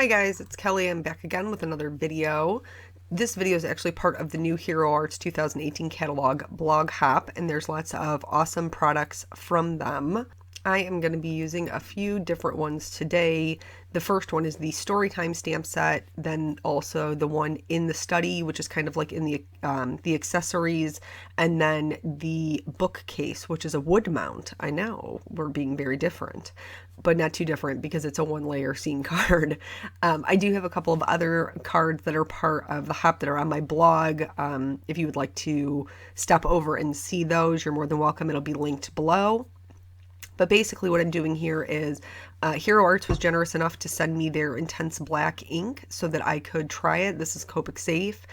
Hi guys, it's Kelly. I'm back again with another video. This video is actually part of the new Hero Arts 2018 catalog blog hop, and there's lots of awesome products from them. I am going to be using a few different ones today. The first one is the Storytime stamp set, then also the one in the study, which is kind of like in the accessories, and then the bookcase, which is a wood mount. I know we're being very different, but not too different because it's a one-layer scene card. I do have a couple of other cards that are part of the hop that are on my blog. If you would like to step over and see those, you're more than welcome. It'll be linked below. But basically what I'm doing here is Hero Arts was generous enough to send me their intense black ink so that I could try it. This is Copic safe.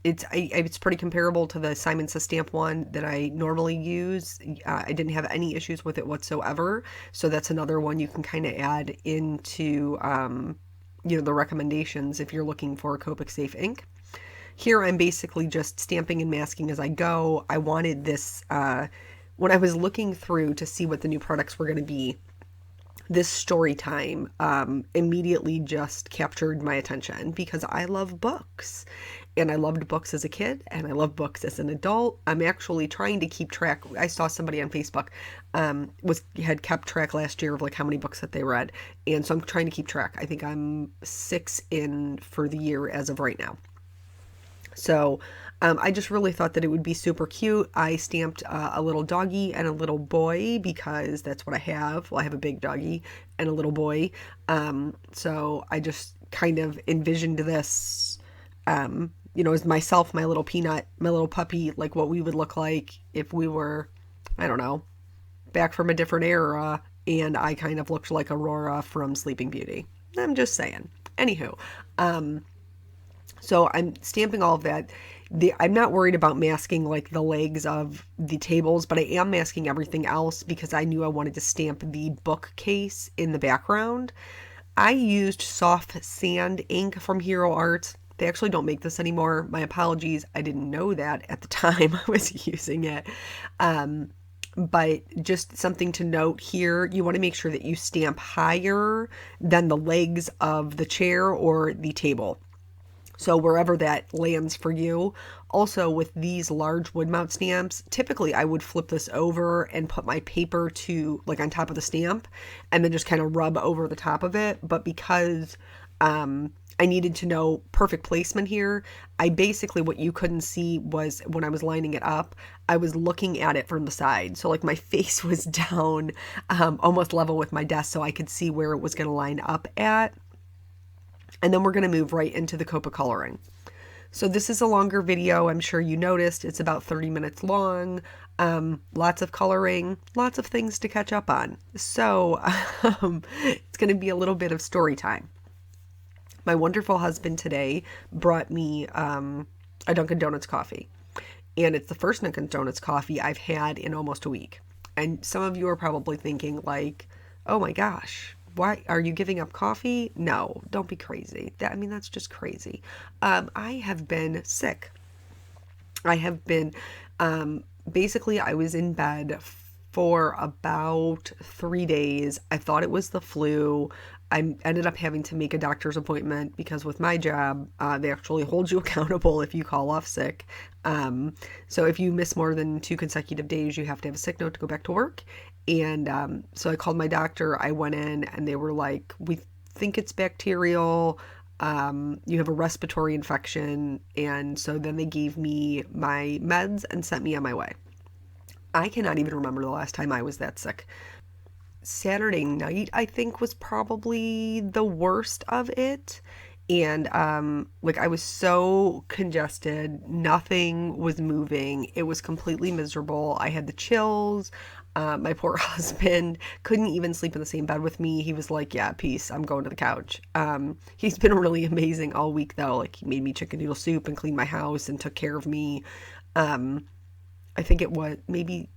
It's pretty comparable to the Simon Says Stamp one that I normally use. I didn't have any issues with it whatsoever. So that's another one you can kind of add into the recommendations if you're looking for Copic safe ink. Here I'm basically just stamping and masking as I go. I wanted this when I was looking through to see what the new products were going to be, this story time immediately just captured my attention because I love books. And I loved books as a kid, and I love books as an adult. I'm actually trying to keep track. I saw somebody on Facebook had kept track last year of like how many books that they read. And so I'm trying to keep track. I think I'm 6 in for the year as of right now. So I just really thought that it would be super cute. I stamped a little doggy and a little boy because that's what I have. Well, I have a big doggy and a little boy. So I just kind of envisioned this, as myself, my little peanut, my little puppy, like what we would look like if we were, I don't know, back from a different era and I kind of looked like Aurora from Sleeping Beauty. I'm just saying. Anywho, so I'm stamping all of that. I'm not worried about masking like the legs of the tables, but I am masking everything else because I knew I wanted to stamp the bookcase in the background. I used soft sand ink from Hero Arts. They actually don't make this anymore. My apologies. I didn't know that at the time I was using it. But just something to note here, you want to make sure that you stamp higher than the legs of the chair or the table. So wherever that lands for you. Also with these large wood mount stamps, typically I would flip this over and put my paper to like on top of the stamp and then just kind of rub over the top of it. But because I needed to know perfect placement here, I basically, what you couldn't see was when I was lining it up, I was looking at it from the side. So like my face was down almost level with my desk so I could see where it was going to line up at. And then we're going to move right into the Copic coloring. So this is a longer video. I'm sure you noticed it's about 30 minutes long. Lots of coloring, lots of things to catch up on. So it's going to be a little bit of story time. My wonderful husband today brought me a Dunkin' Donuts coffee. And it's the first Dunkin' Donuts coffee I've had in almost a week. And some of you are probably thinking like, oh my gosh, why are you giving up coffee? No, don't be crazy. That's just crazy. I have been sick. I have been, basically I was in bed for about 3 days. I thought it was the flu. I ended up having to make a doctor's appointment because with my job, they actually hold you accountable if you call off sick. So if you miss more than 2 consecutive days, you have to have a sick note to go back to work. And so I called my doctor. I went in and they were like, we think it's bacterial. You have a respiratory infection. And so then they gave me my meds and sent me on my way. I cannot even remember the last time I was that sick. Saturday night, I think, was probably the worst of it. And I was so congested, nothing was moving. It was completely miserable. I had the chills. My poor husband couldn't even sleep in the same bed with me. He was like, yeah, peace, I'm going to the couch. He's been really amazing all week though. Like he made me chicken noodle soup and cleaned my house and took care of me. I think it was maybe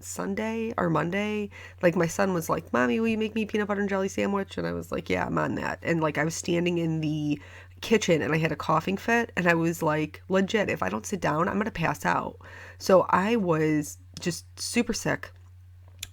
Sunday or Monday, like my son was like, Mommy, will you make me a peanut butter and jelly sandwich? And I was like, yeah, I'm on that. And like I was standing in the kitchen and I had a coughing fit and I was like, legit, if I don't sit down, I'm gonna pass out. So I was just super sick.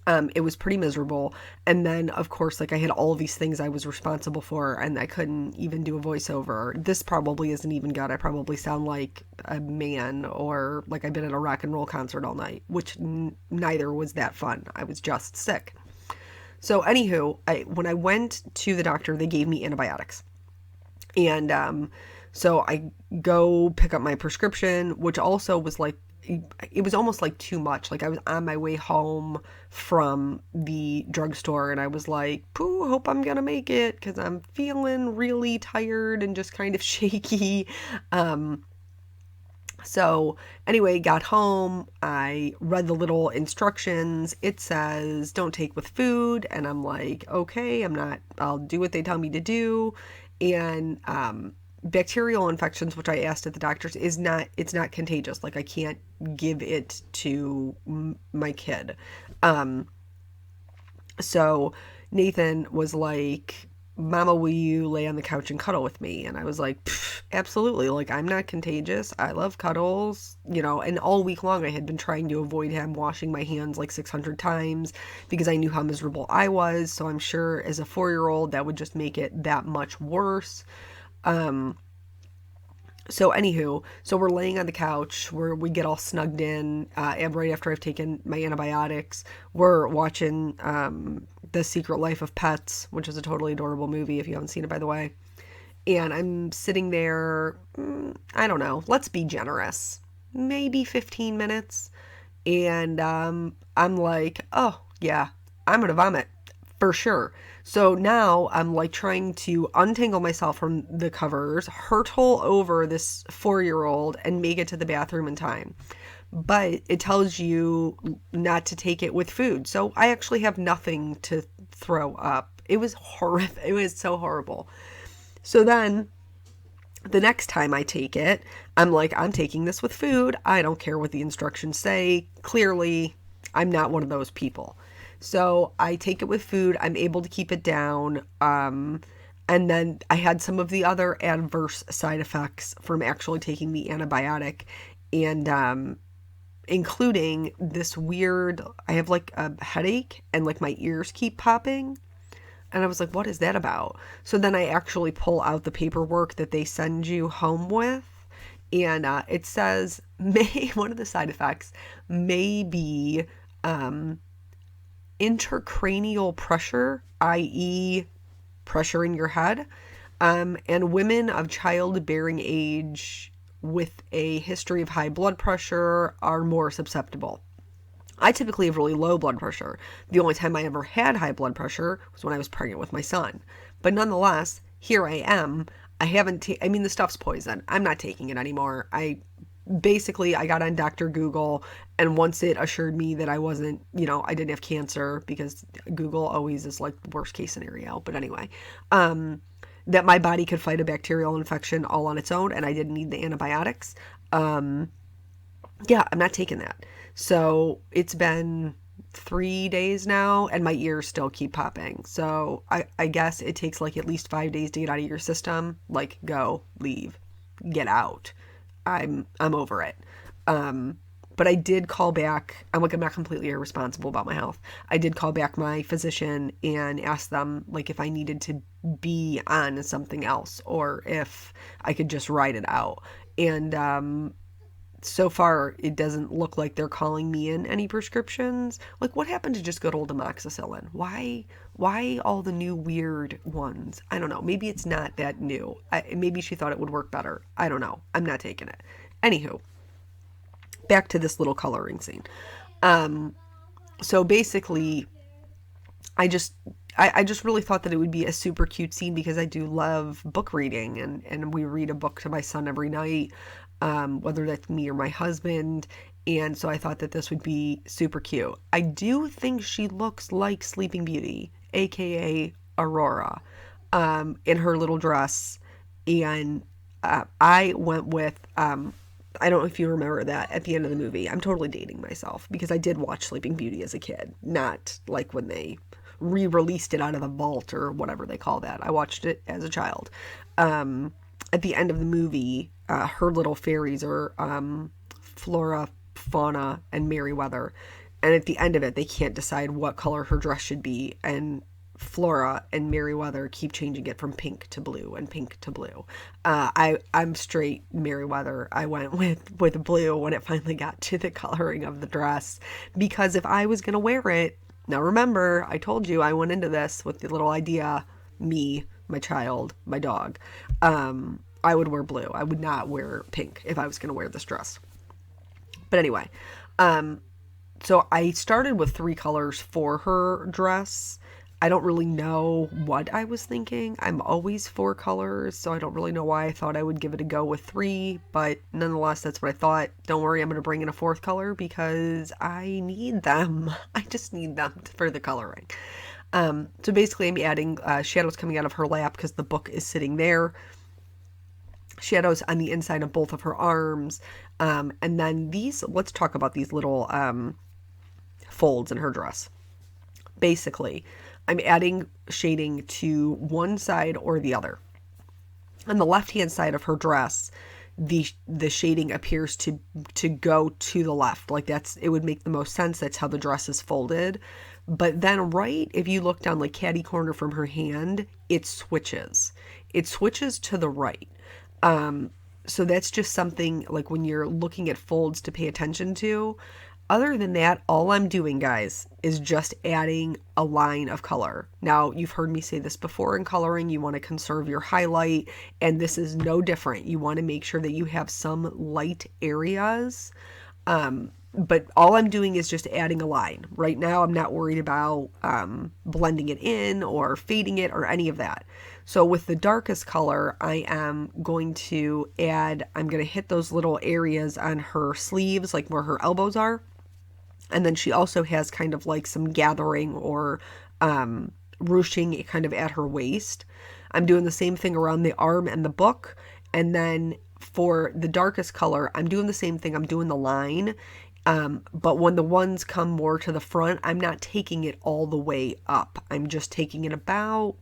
It was pretty miserable. And then, of course, like I had all of these things I was responsible for, and I couldn't even do a voiceover. This probably isn't even good. I probably sound like a man or like I've been at a rock and roll concert all night, which neither was that fun. I was just sick. So, anywho, when I went to the doctor, they gave me antibiotics. And so I go pick up my prescription, which also was like, it was almost like too much. Like I was on my way home from the drugstore and I was like, pooh, hope I'm gonna make it because I'm feeling really tired and just kind of shaky. So anyway, got home, I read the little instructions. It says don't take with food, and I'm like, okay, I'll do what they tell me to do. And bacterial infections, which I asked at the doctor's, it's not contagious. Like I can't give it to my kid. So Nathan was like, Mama, will you lay on the couch and cuddle with me? And I was like, absolutely. Like, I'm not contagious. I love cuddles, and all week long I had been trying to avoid him, washing my hands like 600 times because I knew how miserable I was. So I'm sure as a 4-year-old, that would just make it that much worse. So anywho, so we're laying on the couch where we get all snugged in, and right after I've taken my antibiotics, we're watching The Secret Life of Pets, which is a totally adorable movie if you haven't seen it, by the way. And I'm sitting there, I don't know, let's be generous, maybe 15 minutes. And I'm like, oh yeah, I'm gonna vomit for sure. So now I'm like trying to untangle myself from the covers, hurtle over this 4-year-old and make it to the bathroom in time. But it tells you not to take it with food. So I actually have nothing to throw up. It was horrific. It was so horrible. So then the next time I take it, I'm like, I'm taking this with food. I don't care what the instructions say. Clearly, I'm not one of those people. So I take it with food. I'm able to keep it down. And then I had some of the other adverse side effects from actually taking the antibiotic, and including this weird, I have like a headache and like my ears keep popping. And I was like, what is that about? So then I actually pull out the paperwork that they send you home with. And it says, one of the side effects may be intracranial pressure, i.e. pressure in your head, and women of childbearing age with a history of high blood pressure are more susceptible. I typically have really low blood pressure. The only time I ever had high blood pressure was when I was pregnant with my son. But nonetheless, here I am. I haven't, the stuff's poison. I'm not taking it anymore. I got on Dr. Google, and once it assured me that I wasn't, I didn't have cancer, because Google always is like the worst case scenario. But anyway, that my body could fight a bacterial infection all on its own and I didn't need the antibiotics. Yeah, I'm not taking that. So it's been 3 days now and my ears still keep popping. So I guess it takes like at least 5 days to get out of your system. Like, go, leave, get out. I'm over it. But I did call back. I'm not completely irresponsible about my health. I did call back my physician and ask them like if I needed to be on something else or if I could just ride it out. And so far it doesn't look like they're calling me in any prescriptions. Like, what happened to just good old amoxicillin? Why all the new weird ones? I don't know. Maybe it's not that new. Maybe she thought it would work better. I don't know. I'm not taking it. Anywho, back to this little coloring scene. So basically, I just really thought that it would be a super cute scene because I do love book reading, and we read a book to my son every night, whether that's me or my husband. And so I thought that this would be super cute. I do think she looks like Sleeping Beauty, aka Aurora, in her little dress. And I went with, I don't know if you remember that at the end of the movie. I'm totally dating myself because I did watch Sleeping Beauty as a kid, not like when they re-released it out of the vault or whatever they call that. I watched it as a child. At the end of the movie, her little fairies are Flora, Fauna, and Merryweather. And at the end of it, they can't decide what color her dress should be. And Flora and Merriweather keep changing it from pink to blue and pink to blue. I'm straight Merriweather. I went with blue when it finally got to the coloring of the dress, because if I was gonna wear it, now remember, I told you I went into this with the little idea, me, my child, my dog, I would wear blue. I would not wear pink if I was gonna wear this dress. But anyway, so I started with 3 colors for her dress. I don't really know what I was thinking. I'm always 4 colors, so I don't really know why I thought I would give it a go with 3, but nonetheless, that's what I thought. Don't worry, I'm going to bring in a 4th color because I need them. I just need them for the coloring. So basically, I'm adding shadows coming out of her lap because the book is sitting there. Shadows on the inside of both of her arms. And then let's talk about these little folds in her dress. Basically, I'm adding shading to one side or the other. On the left-hand side of her dress, the shading appears to go to the left. Like it would make the most sense. That's how the dress is folded. But then if you look down like catty corner from her hand, it switches. It switches to the right. So that's just something like when you're looking at folds to pay attention to. Other than that, all I'm doing, guys, is just adding a line of color. Now, you've heard me say this before in coloring, you want to conserve your highlight, and this is no different. You want to make sure that you have some light areas, but all I'm doing is just adding a line. Right now, I'm not worried about blending it in or fading it or any of that. So with the darkest color, I am going to hit those little areas on her sleeves, like where her elbows are. And then she also has kind of like some gathering or ruching kind of at her waist. I'm doing the same thing around the arm and the book. And then for the darkest color, I'm doing the same thing. I'm doing the line. But when the ones come more to the front, I'm not taking it all the way up. I'm just taking it about,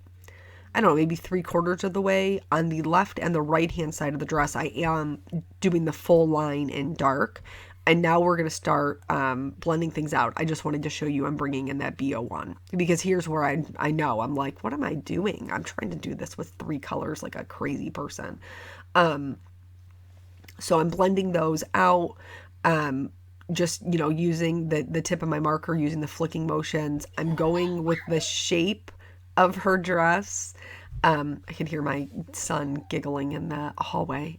I don't know, maybe 3/4 of the way. On the left and the right hand side of the dress, I am doing the full line in dark. And now we're going to start blending things out. I just wanted to show you I'm bringing in that BO1. Because here's where I know. I'm like, what am I doing? I'm trying to do this with 3 colors like a crazy person. So I'm blending those out. Just, using the tip of my marker, using the flicking motions. I'm going with the shape of her dress. I can hear my son giggling in the hallway.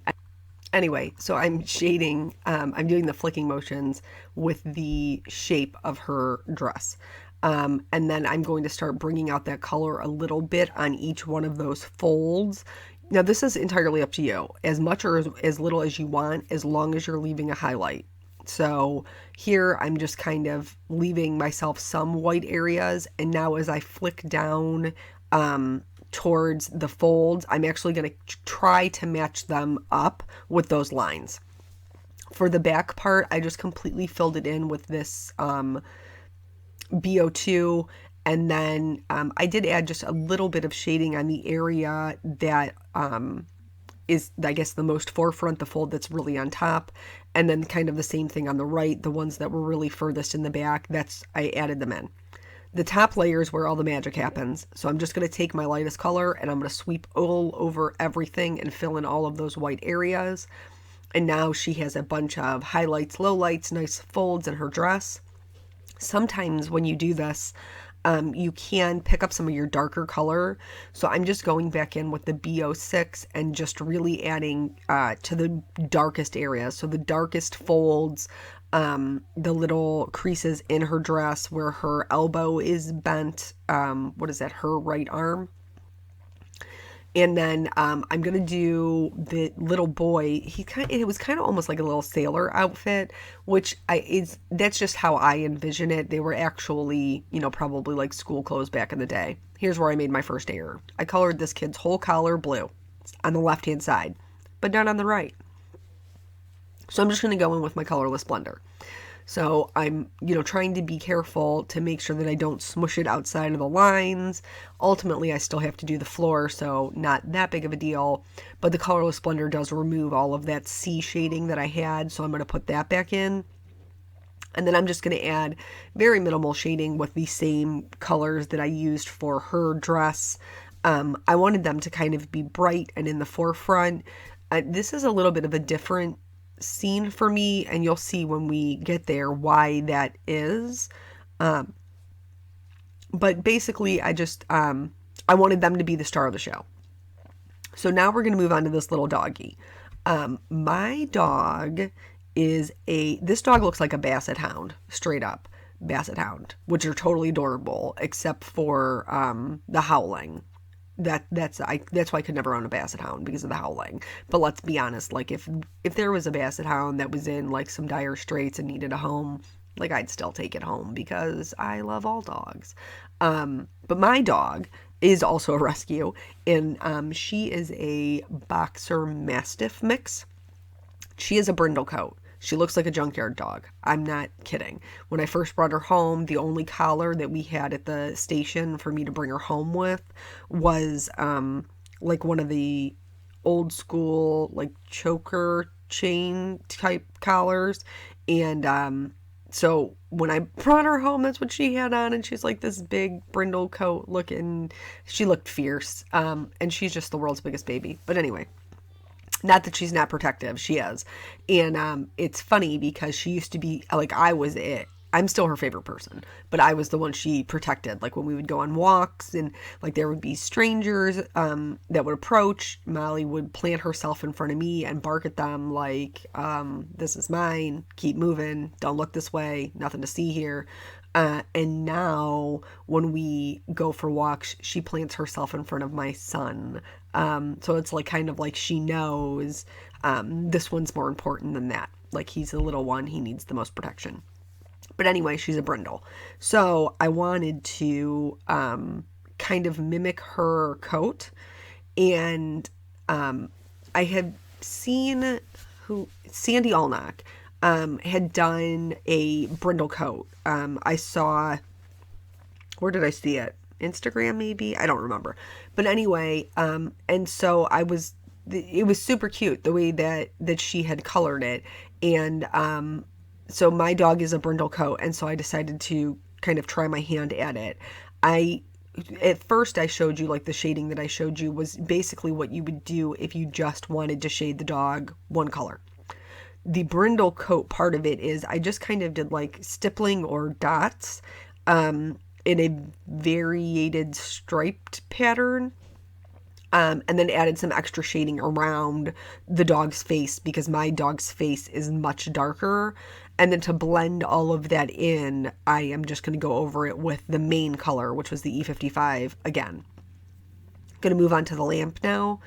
Anyway, so I'm shading, I'm doing the flicking motions with the shape of her dress. And then I'm going to start bringing out that color a little bit on each one of those folds. Now, this is entirely up to you. As much or as little as you want, as long as you're leaving a highlight. So here I'm just kind of leaving myself some white areas. And now as I flick down towards the folds, I'm actually going to try to match them up with those lines. For the back part, I just completely filled it in with this BO2, and then I did add just a little bit of shading on the area that is, I guess, the most forefront, the fold that's really on top, and then kind of the same thing on the right, the ones that were really furthest in the back, I added them in. The top layer is where all the magic happens. So I'm just going to take my lightest color and I'm going to sweep all over everything and fill in all of those white areas. And now she has a bunch of highlights, lowlights, nice folds in her dress. Sometimes when you do this, you can pick up some of your darker color. So I'm just going back in with the BO6 and just really adding to the darkest areas. So the darkest folds, the little creases in her dress where her elbow is bent, her right arm. And then I'm going to do the little boy. It was kind of almost like a little sailor outfit, which that's just how I envision it. They were actually, probably like school clothes back in the day. Here's where I made my first error. I colored this kid's whole collar blue on the left-hand side, but not on the right. So I'm just going to go in with my colorless blender. So I'm, trying to be careful to make sure that I don't smush it outside of the lines. Ultimately, I still have to do the floor, so not that big of a deal. But the colorless blender does remove all of that C shading that I had, so I'm going to put that back in. And then I'm just going to add very minimal shading with the same colors that I used for her dress. I wanted them to kind of be bright and in the forefront. This is a little bit of a different scene for me, and you'll see when we get there why that is. But basically, I wanted them to be the star of the show. So now we're going to move on to this little doggy. My dog this dog looks like a basset hound, straight up basset hound, which are totally adorable, except for the howling. That's why I could never own a basset hound, because of the howling. But let's be honest, like if there was a basset hound that was in like some dire straits and needed a home, like I'd still take it home because I love all dogs. But my dog is also a rescue, and she is a boxer mastiff mix. She is a brindle coat. She looks like a junkyard dog. I'm not kidding. When I first brought her home, the only collar that we had at the station for me to bring her home with was like one of the old school like choker chain type collars. And so when I brought her home, that's what she had on, and she's like this big brindle coat looking. She looked fierce, and she's just the world's biggest baby. But anyway, not that she's not protective, she is. And it's funny because she used to be, like, I'm still her favorite person, but I was the one she protected. Like when we would go on walks and like there would be strangers that would approach, Molly would plant herself in front of me and bark at them like, this is mine, keep moving, don't look this way, nothing to see here. And now when we go for walks, she plants herself in front of my son. So it's like kind of like she knows this one's more important than that. Like he's the little one, he needs the most protection. But anyway, she's a brindle. So I wanted to kind of mimic her coat. And I had seen Sandy Allnock had done a brindle coat. I saw, where did I see it? Instagram maybe? I don't remember. But anyway, and so it was super cute the way that she had colored it. And so my dog is a brindle coat, and so I decided to kind of try my hand at it. At first I showed you, like the shading that I showed you was basically what you would do if you just wanted to shade the dog one color. The brindle coat part of it is I just kind of did like stippling or dots in a variated striped pattern. And then added some extra shading around the dog's face because my dog's face is much darker. And then to blend all of that in, I am just going to go over it with the main color, which was the E55 again. Going to move on to the lamp now.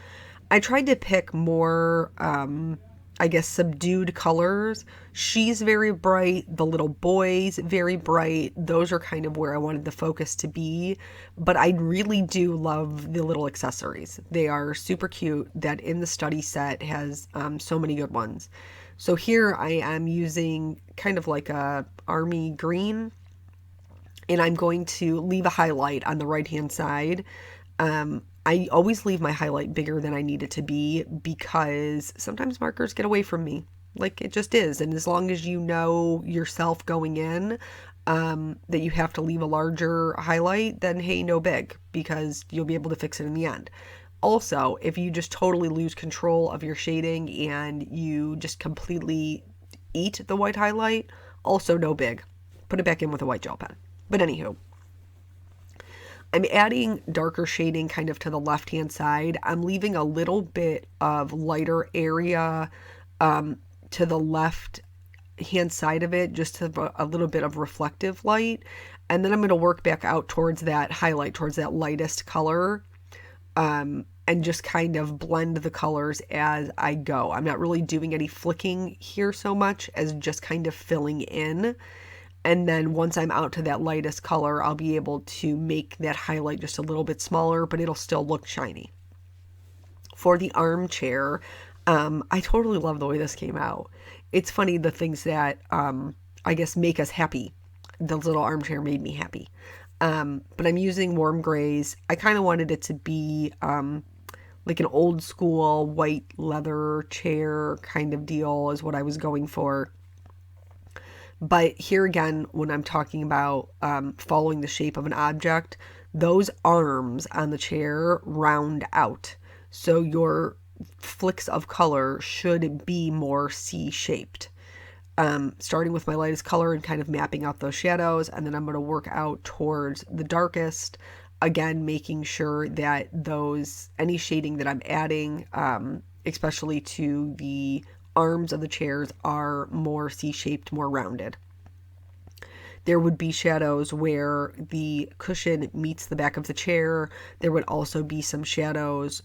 I tried to pick more, I guess, subdued colors. She's very bright. The little boy's very bright. Those are kind of where I wanted the focus to be. But I really do love the little accessories. They are super cute. That In the Study set has so many good ones. So here I am using kind of like a army green. And I'm going to leave a highlight on the right-hand side. I always leave my highlight bigger than I need it to be because sometimes markers get away from me. Like it just is. And as long as you know yourself going in that you have to leave a larger highlight, then hey, no big, because you'll be able to fix it in the end. Also, if you just totally lose control of your shading and you just completely eat the white highlight, also no big. Put it back in with a white gel pen. But anywho, I'm adding darker shading kind of to the left-hand side. I'm leaving a little bit of lighter area to the left-hand side of it, just to a little bit of reflective light. And then I'm going to work back out towards that highlight, towards that lightest color, and just kind of blend the colors as I go. I'm not really doing any flicking here so much as just kind of filling in. And then once I'm out to that lightest color, I'll be able to make that highlight just a little bit smaller, but it'll still look shiny. For the armchair, I totally love the way this came out. It's funny, the things that I guess make us happy. The little armchair made me happy. But I'm using warm grays. I kind of wanted it to be like an old school white leather chair kind of deal is what I was going for. But here again, when I'm talking about following the shape of an object, those arms on the chair round out. So your flicks of color should be more C-shaped. Starting with my lightest color and kind of mapping out those shadows, and then I'm going to work out towards the darkest, again making sure that any shading that I'm adding, especially to the arms of the chairs, are more C-shaped, more rounded. There would be shadows where the cushion meets the back of the chair. There would also be some shadows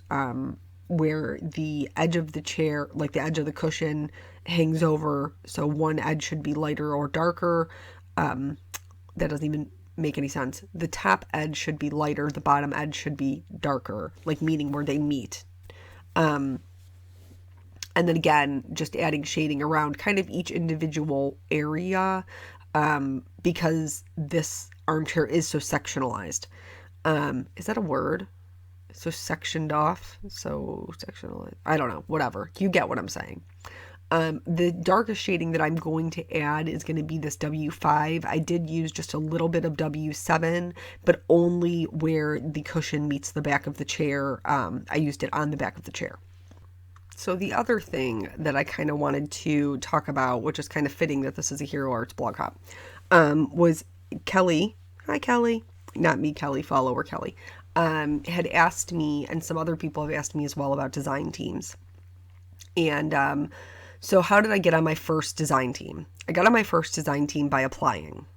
where the edge of the chair, like the edge of the cushion, hangs over. So one edge should be lighter or darker. That doesn't even make any sense. The top edge should be lighter. The bottom edge should be darker, like meaning where they meet. And then again, just adding shading around kind of each individual area, because this armchair is so sectionalized. Is that a word? So sectioned off, so sectionalized. I don't know, whatever. You get what I'm saying. The darkest shading that I'm going to add is going to be this W5. I did use just a little bit of W7, but only where the cushion meets the back of the chair. I used it on the back of the chair. So the other thing that I kind of wanted to talk about, which is kind of fitting that this is a Hero Arts blog hop, was Kelly. Hi, Kelly. Not me, Kelly, follower Kelly. Had asked me, and some other people have asked me as well, about design teams. And so how did I get on my first design team? I got on my first design team by applying.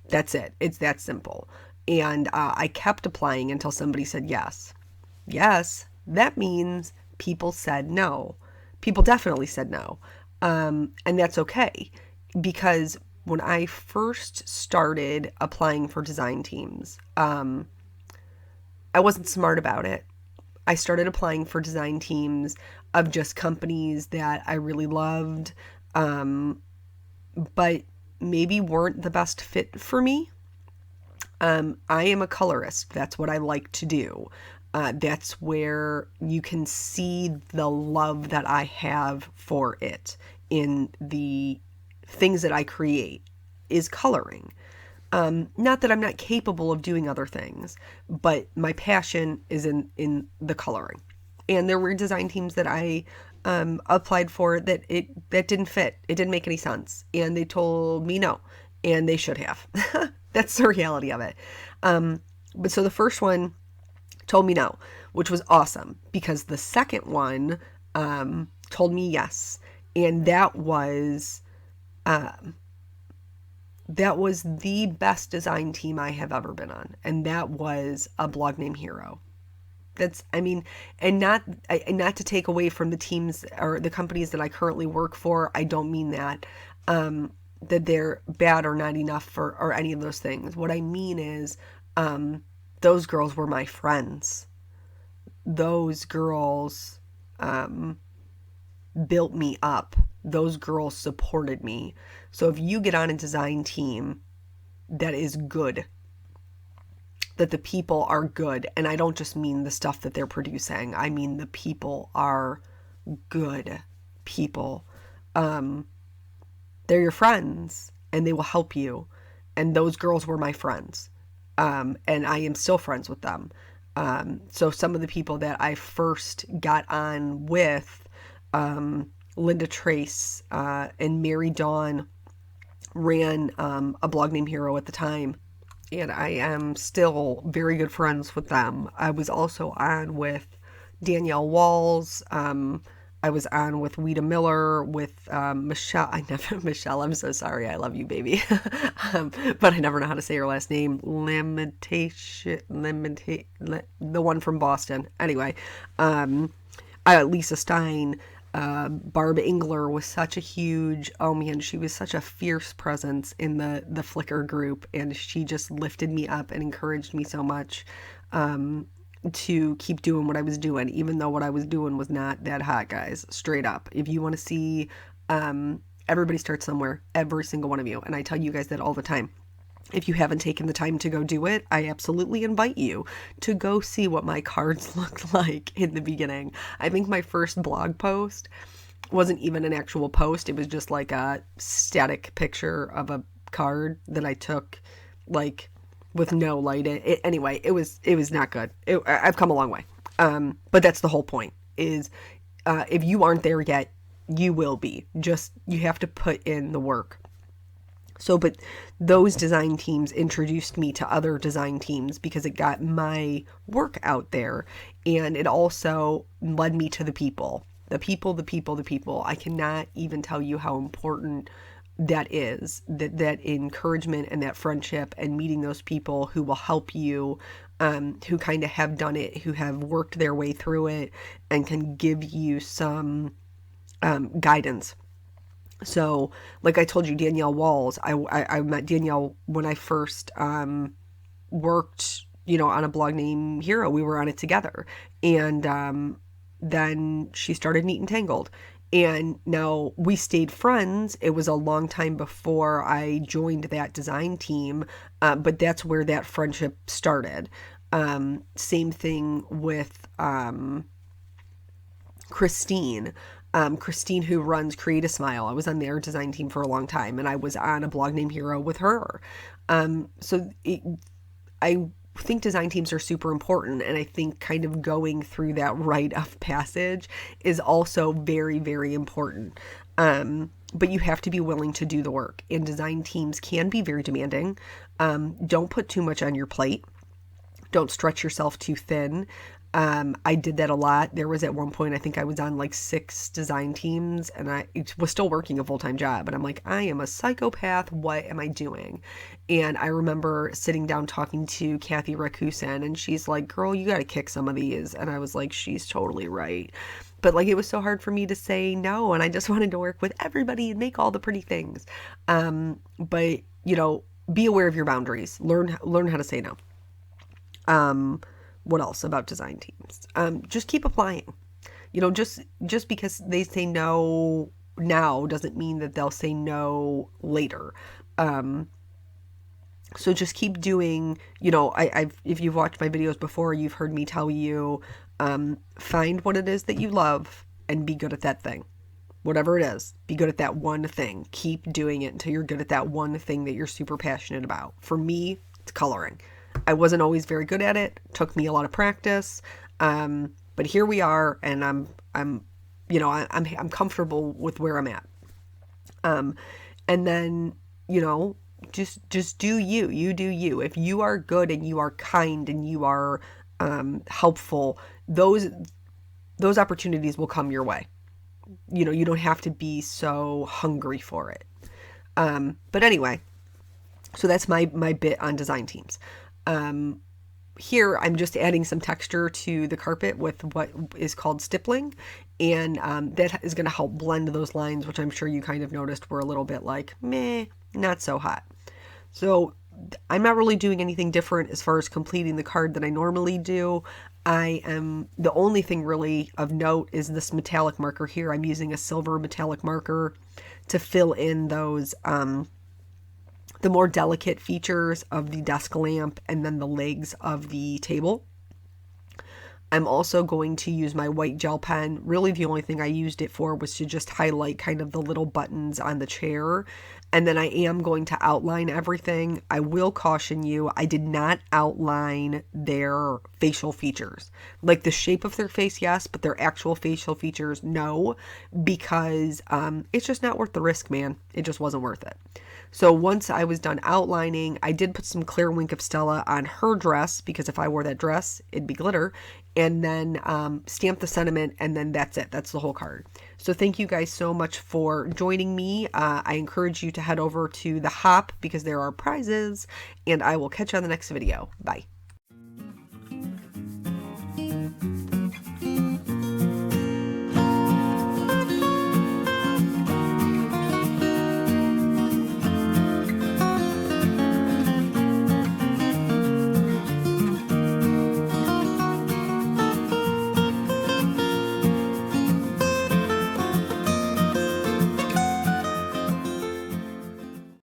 That's it. It's that simple. And I kept applying until somebody said yes. Yes, that means people said no. People definitely said no. And that's okay, because when I first started applying for design teams, I wasn't smart about it. I started applying for design teams of just companies that I really loved, but maybe weren't the best fit for me. I am a colorist. That's what I like to do. That's where you can see the love that I have for it in the things that I create, is coloring. Not that I'm not capable of doing other things, but my passion is in the coloring. And there were design teams that I applied for that didn't fit. It didn't make any sense. And they told me no, and they should have. That's the reality of it. But so the first one told me no, which was awesome, because the second one told me yes. And that was the best design team I have ever been on. And that was a blog named Hero. And not to take away from the teams or the companies that I currently work for. I don't mean that they're bad or not enough or any of those things. What I mean is, those girls were my friends. Those girls built me up. Those girls supported me. So if you get on a design team that is good, that the people are good, and I don't just mean the stuff that they're producing, I mean the people are good people. They're your friends, and they will help you. And those girls were my friends. And I am still friends with them. So some of the people that I first got on with, Linda Trace and Mary Dawn, ran a blog named Hero at the time. And I am still very good friends with them. I was also on with Danielle Walls. I was on with Weta Miller, with Michelle. Michelle, I'm so sorry. I love you, baby. But I never know how to say her last name. The one from Boston. Anyway, Lisa Stein. Barb Engler was such a huge, she was such a fierce presence in the Flickr group, and she just lifted me up and encouraged me so much to keep doing what I was doing, even though what I was doing was not that hot, guys. Straight up. If you want to see, everybody starts somewhere, every single one of you, and I tell you guys that all the time. If you haven't taken the time to go do it, I absolutely invite you to go see what my cards looked like in the beginning. I think my first blog post wasn't even an actual post. It was just like a static picture of a card that I took, like, with no light in it. Anyway, it was not good. I've come a long way. But that's the whole point, is if you aren't there yet, you will be. Just, you have to put in the work. So, but those design teams introduced me to other design teams because it got my work out there, and it also led me to the people. The people. I cannot even tell you how important that is, that encouragement and that friendship and meeting those people who will help you, who kind of have done it, who have worked their way through it and can give you some guidance. So, like I told you, Danielle Walls, I met Danielle when I first worked, on a blog named Hero. We were on it together. And then she started Neat and Tangled. And now we stayed friends. It was a long time before I joined that design team, but that's where that friendship started. Same thing with Christine. Christine, who runs Create a Smile. I was on their design team for a long time, and I was on a blog named Hero with her. I think design teams are super important, and I think kind of going through that rite of passage is also very, very important. But you have to be willing to do the work, and design teams can be very demanding. Don't put too much on your plate. Don't stretch yourself too thin. I did that a lot. There was at one point, I think I was on like 6 design teams, and I was still working a full-time job, and I'm like, I am a psychopath. What am I doing? And I remember sitting down talking to Kathy Rakusen, and she's like, girl, you got to kick some of these. And I was like, she's totally right. But like, it was so hard for me to say no, and I just wanted to work with everybody and make all the pretty things. But be aware of your boundaries. Learn how to say no. What else about design teams? Just keep applying. Just because they say no now doesn't mean that they'll say no later. So just keep doing, if you've watched my videos before, you've heard me tell you, find what it is that you love and be good at that thing. Whatever it is, be good at that one thing. Keep doing it until you're good at that one thing that you're super passionate about. For me, it's coloring. I wasn't always very good at it. It took me a lot of practice. But here we are, and I'm comfortable with where I'm at. And then, just do you. You do you. If you are good and you are kind and you are helpful, those opportunities will come your way. You don't have to be so hungry for it. But anyway, so that's my bit on design teams. Here I'm just adding some texture to the carpet with what is called stippling, and that is going to help blend those lines, which I'm sure you kind of noticed were a little bit like, meh, not so hot. So I'm not really doing anything different as far as completing the card that I normally do. The only thing really of note is this metallic marker here. I'm using a silver metallic marker to fill in those, the more delicate features of the desk lamp and then the legs of the table. I'm also going to use my white gel pen. Really, the only thing I used it for was to just highlight kind of the little buttons on the chair. And then I am going to outline everything. I will caution you, I did not outline their facial features. Like the shape of their face, yes, but their actual facial features, no, because it's just not worth the risk, man. It just wasn't worth it. So once I was done outlining, I did put some clear wink of Stella on her dress, because if I wore that dress, it'd be glitter, and then stamp the sentiment, and then that's it. That's the whole card. So thank you guys so much for joining me. I encourage you to head over to the Hop because there are prizes, and I will catch you on the next video. Bye.